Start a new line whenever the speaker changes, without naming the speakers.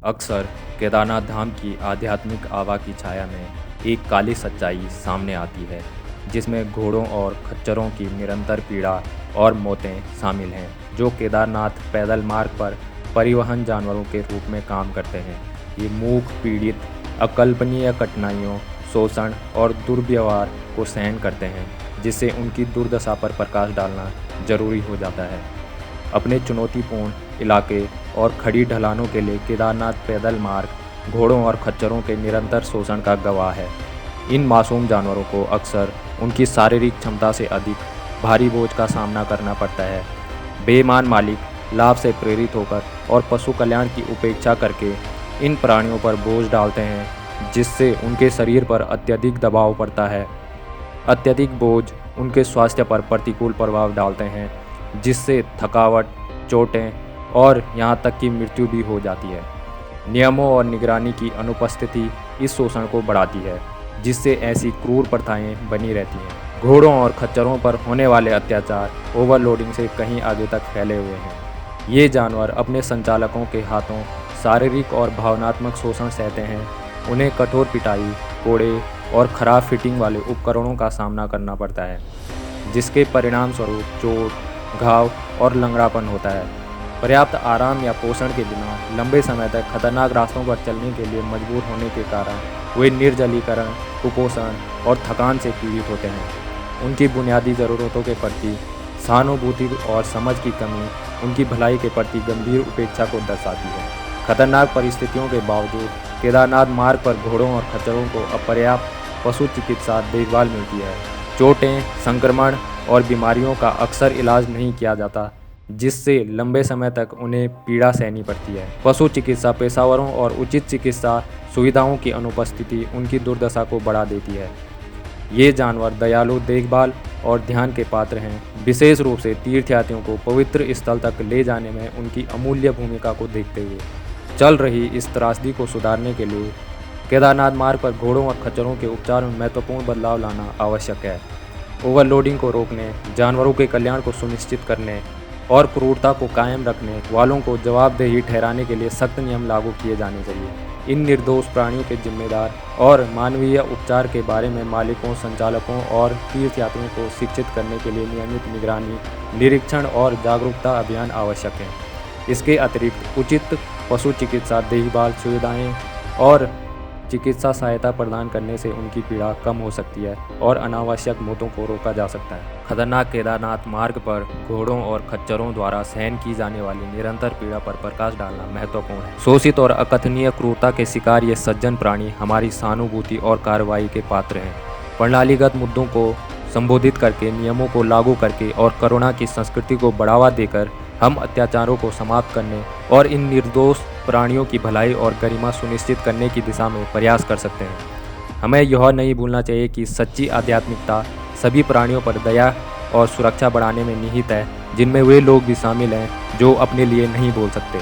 अक्सर केदारनाथ धाम की आध्यात्मिक आभा की छाया में एक काली सच्चाई सामने आती है, जिसमें घोड़ों और खच्चरों की निरंतर पीड़ा और मौतें शामिल हैं, जो केदारनाथ पैदल मार्ग पर परिवहन जानवरों के रूप में काम करते हैं। ये मूक पीड़ित अकल्पनीय कठिनाइयों, शोषण और दुर्व्यवहार को सहन करते हैं, जिससे उनकी दुर्दशा पर प्रकाश डालना जरूरी हो जाता है। अपने चुनौतीपूर्ण इलाके और खड़ी ढलानों के लिए केदारनाथ पैदल मार्ग घोड़ों और खच्चरों के निरंतर शोषण का गवाह है। इन मासूम जानवरों को अक्सर उनकी शारीरिक क्षमता से अधिक भारी बोझ का सामना करना पड़ता है। बेईमान मालिक लाभ से प्रेरित होकर और पशु कल्याण की उपेक्षा करके इन प्राणियों पर बोझ डालते हैं, जिससे उनके शरीर पर अत्यधिक दबाव पड़ता है। अत्यधिक बोझ उनके स्वास्थ्य पर प्रतिकूल प्रभाव डालते हैं, जिससे थकावट, चोटें और यहाँ तक कि मृत्यु भी हो जाती है। नियमों और निगरानी की अनुपस्थिति इस शोषण को बढ़ाती है, जिससे ऐसी क्रूर प्रथाएं बनी रहती हैं। घोड़ों और खच्चरों पर होने वाले अत्याचार ओवरलोडिंग से कहीं आगे तक फैले हुए हैं। ये जानवर अपने संचालकों के हाथों शारीरिक और भावनात्मक शोषण सहते हैं। उन्हें कठोर पिटाई, कोड़े और खराब फिटिंग वाले उपकरणों का सामना करना पड़ता है, जिसके परिणाम स्वरूप चोट, घाव और लंगड़ापन होता है। पर्याप्त आराम या पोषण के बिना लंबे समय तक खतरनाक रास्तों पर चलने के लिए मजबूर होने के कारण वे निर्जलीकरण, कुपोषण और थकान से पीड़ित होते हैं। उनकी बुनियादी ज़रूरतों के प्रति सहानुभूति और समझ की कमी उनकी भलाई के प्रति गंभीर उपेक्षा को दर्शाती है। खतरनाक परिस्थितियों के बावजूद केदारनाथ मार्ग पर घोड़ों और खच्चरों को अपर्याप्त पशु चिकित्सा देखभाल मिलती है। चोटें, संक्रमण और बीमारियों का अक्सर इलाज नहीं किया जाता, जिससे लंबे समय तक उन्हें पीड़ा सहनी पड़ती है। पशु चिकित्सा पेशावरों और उचित चिकित्सा सुविधाओं की अनुपस्थिति उनकी दुर्दशा को बढ़ा देती है। ये जानवर दयालु देखभाल और ध्यान के पात्र हैं, विशेष रूप से तीर्थयात्रियों को पवित्र स्थल तक ले जाने में उनकी अमूल्य भूमिका को देखते हुए। चल रही इस त्रासदी को सुधारने के लिए केदारनाथ मार्ग पर घोड़ों और खच्चरों के उपचार में महत्वपूर्ण बदलाव लाना आवश्यक है। ओवरलोडिंग को रोकने, जानवरों के कल्याण को सुनिश्चित करने और क्रूरता को कायम रखने वालों को जवाबदेही ठहराने के लिए सख्त नियम लागू किए जाने चाहिए। इन निर्दोष प्राणियों के जिम्मेदार और मानवीय उपचार के बारे में मालिकों, संचालकों और तीर्थयात्रियों को शिक्षित करने के लिए नियमित निगरानी, निरीक्षण और जागरूकता अभियान आवश्यक हैं। इसके अतिरिक्त उचित पशु चिकित्सा देखभाल सुविधाएं और चिकित्सा सहायता प्रदान करने से उनकी पीड़ा कम हो सकती है और अनावश्यक मौतों को रोका जा सकता है। खतरनाक केदारनाथ मार्ग पर घोड़ों और खच्चरों द्वारा सहन की जाने वाली निरंतर पीड़ा पर प्रकाश डालना महत्वपूर्ण है। शोषित और अकथनीय क्रूरता के शिकार ये सज्जन प्राणी हमारी सहानुभूति और कार्रवाई के पात्र हैं। प्रणालीगत मुद्दों को संबोधित करके, नियमों को लागू करके और करुणा की संस्कृति को बढ़ावा देकर हम अत्याचारों को समाप्त करने और इन निर्दोष प्राणियों की भलाई और गरिमा सुनिश्चित करने की दिशा में प्रयास कर सकते हैं। हमें यह नहीं भूलना चाहिए कि सच्ची आध्यात्मिकता सभी प्राणियों पर दया और सुरक्षा बढ़ाने में निहित है, जिनमें वे लोग भी शामिल हैं जो अपने लिए नहीं बोल सकते।